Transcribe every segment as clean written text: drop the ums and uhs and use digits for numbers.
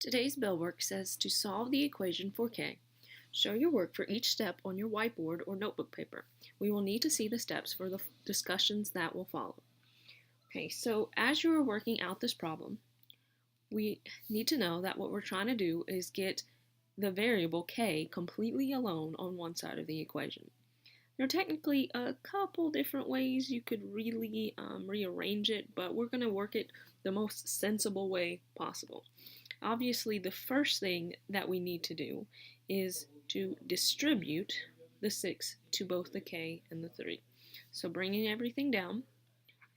Today's bell work says to solve the equation for k. Show your work for each step on your whiteboard or notebook paper. We will need to see the steps for the discussions that will follow. Okay, so as you are working out this problem, we need to know that what we're trying to do is get the variable k completely alone on one side of the equation. There are technically a couple different ways you could really rearrange it, but we're going to work it the most sensible way possible. Obviously, the first thing that we need to do is to distribute the 6 to both the k and the 3. So bringing everything down,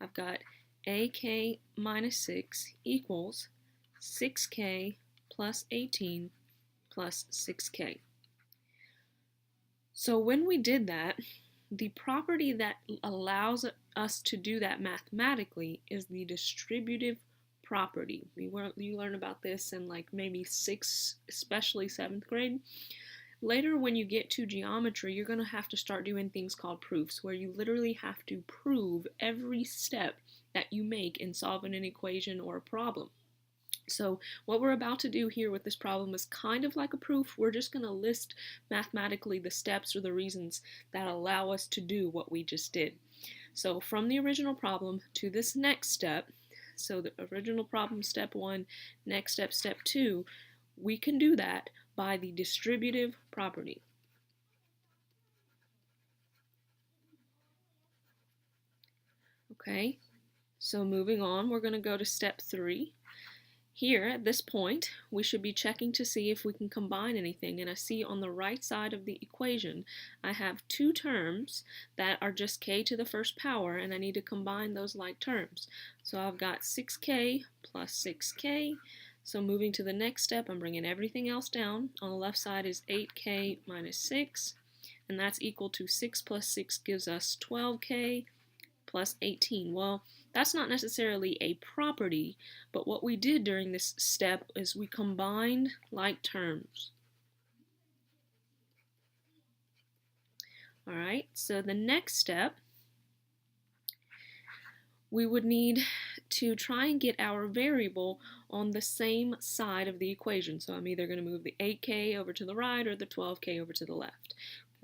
I've got ak minus 6 equals 6k plus 18 plus 6k. So when we did that, the property that allows us to do that mathematically is the distributive property. You learn about this in like maybe 6th, especially 7th grade. Later when you get to geometry, you're going to have to start doing things called proofs, where you literally have to prove every step that you make in solving an equation or a problem. So what we're about to do here with this problem is kind of like a proof. We're just going to list mathematically the steps or the reasons that allow us to do what we just did. So from the original problem to this next step, so the original problem, step 1, next step, step 2, we can do that by the distributive property. Okay, so moving on, we're going to go to step 3. Here, at this point, we should be checking to see if we can combine anything, and I see on the right side of the equation, I have two terms that are just k to the first power, and I need to combine those like terms. So I've got 6k plus 6k, so moving to the next step, I'm bringing everything else down. On the left side is 8k minus 6, and that's equal to 6 plus 6 gives us 12k plus 18. Well, that's not necessarily a property, but what we did during this step is we combined like terms. All right, so the next step, we would need to try and get our variable on the same side of the equation. So I'm either going to move the 8k over to the right or the 12k over to the left.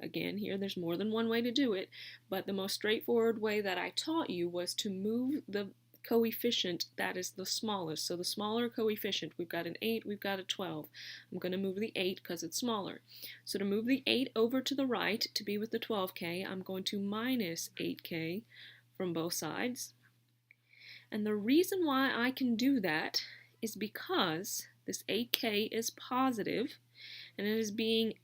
Again, here there's more than one way to do it, but the most straightforward way that I taught you was to move the coefficient that is the smallest. So the smaller coefficient, we've got an 8, we've got a 12. I'm going to move the 8 because it's smaller. So to move the 8 over to the right to be with the 12k, I'm going to minus 8k from both sides. And the reason why I can do that is because this 8k is positive and it is being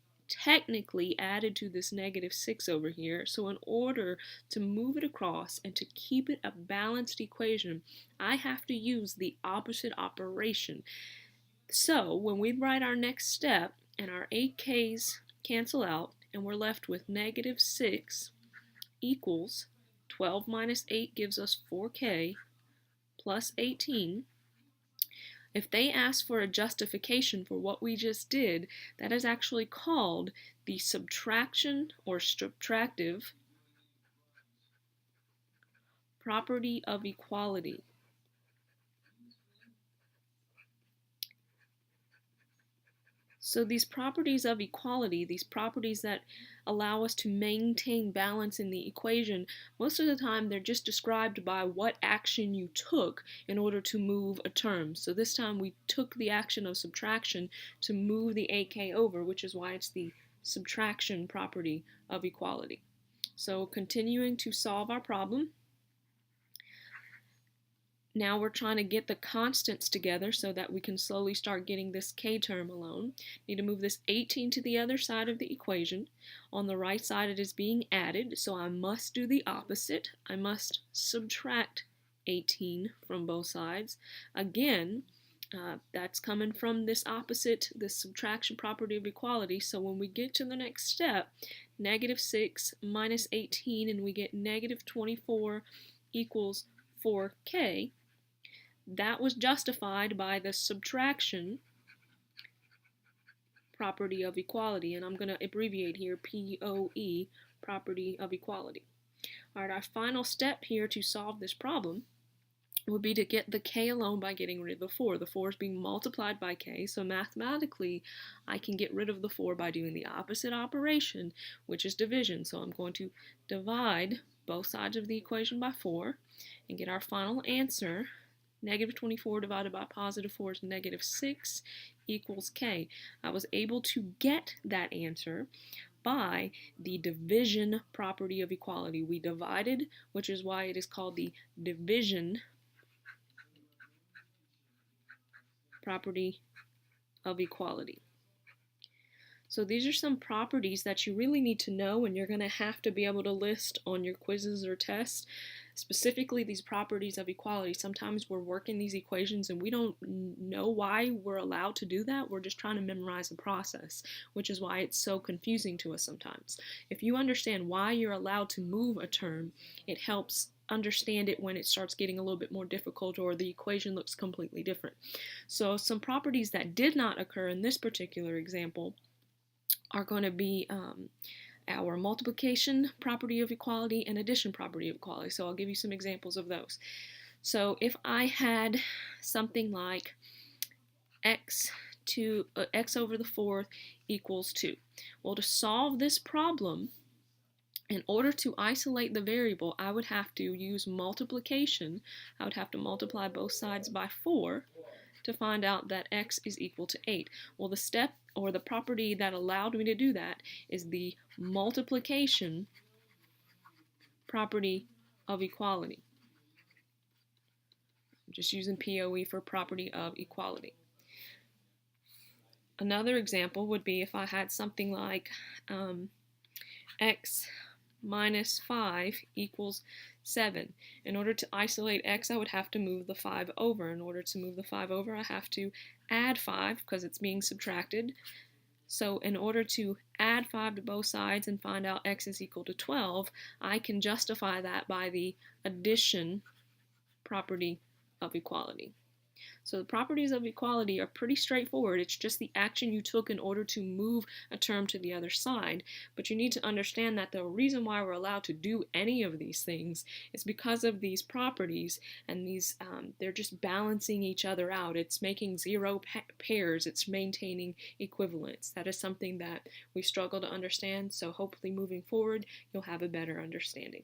technically added to this negative 6 over here. So in order to move it across and to keep it a balanced equation, I have to use the opposite operation. So when we write our next step and our 8k's cancel out and we're left with negative 6 equals 12 minus 8 gives us 4k plus 18. If they ask for a justification for what we just did, that is actually called the subtraction or subtractive property of equality. So these properties of equality, these properties that allow us to maintain balance in the equation, most of the time they're just described by what action you took in order to move a term. So this time we took the action of subtraction to move the 8k over, which is why it's the subtraction property of equality. So continuing to solve our problem. Now we're trying to get the constants together so that we can slowly start getting this k term alone. Need to move this 18 to the other side of the equation. On the right side it is being added, so I must do the opposite. I must subtract 18 from both sides. Again, that's coming from this opposite, this subtraction property of equality. So when we get to the next step, negative 6 minus 18, and we get negative 24 equals 4k. That was justified by the subtraction property of equality, and I'm going to abbreviate here, POE, property of equality. All right, our final step here to solve this problem, would be to get the k alone by getting rid of the 4. The 4 is being multiplied by k, so mathematically I can get rid of the 4 by doing the opposite operation, which is division. So I'm going to divide both sides of the equation by 4 and get our final answer. Negative 24 divided by positive 4 is negative 6 equals k. I was able to get that answer by the division property of equality. We divided, which is why it is called the division property of equality. So these are some properties that you really need to know, and you're going to have to be able to list on your quizzes or tests. Specifically, these properties of equality. Sometimes we're working these equations and we don't know why we're allowed to do that. We're just trying to memorize the process, which is why it's so confusing to us sometimes. If you understand why you're allowed to move a term, it helps understand it when it starts getting a little bit more difficult or the equation looks completely different. So some properties that did not occur in this particular example are going to be our multiplication property of equality and addition property of equality. So I'll give you some examples of those. So if I had something like x over the fourth equals 2. Well, to solve this problem, in order to isolate the variable, I would have to use multiplication. I would have to multiply both sides by 4 to find out that x is equal to 8. Well, the step or the property that allowed me to do that is the multiplication property of equality. I'm just using POE for property of equality. Another example would be if I had something like x minus 5 equals 7. In order to isolate x, I would have to move the 5 over. In order to move the 5 over, I have to add 5 because it's being subtracted. So in order to add 5 to both sides and find out x is equal to 12, I can justify that by the addition property of equality. So the properties of equality are pretty straightforward. It's just the action you took in order to move a term to the other side. But you need to understand that the reason why we're allowed to do any of these things is because of these properties, and these they're just balancing each other out. It's making zero pairs. It's maintaining equivalence. That is something that we struggle to understand. So hopefully moving forward, you'll have a better understanding.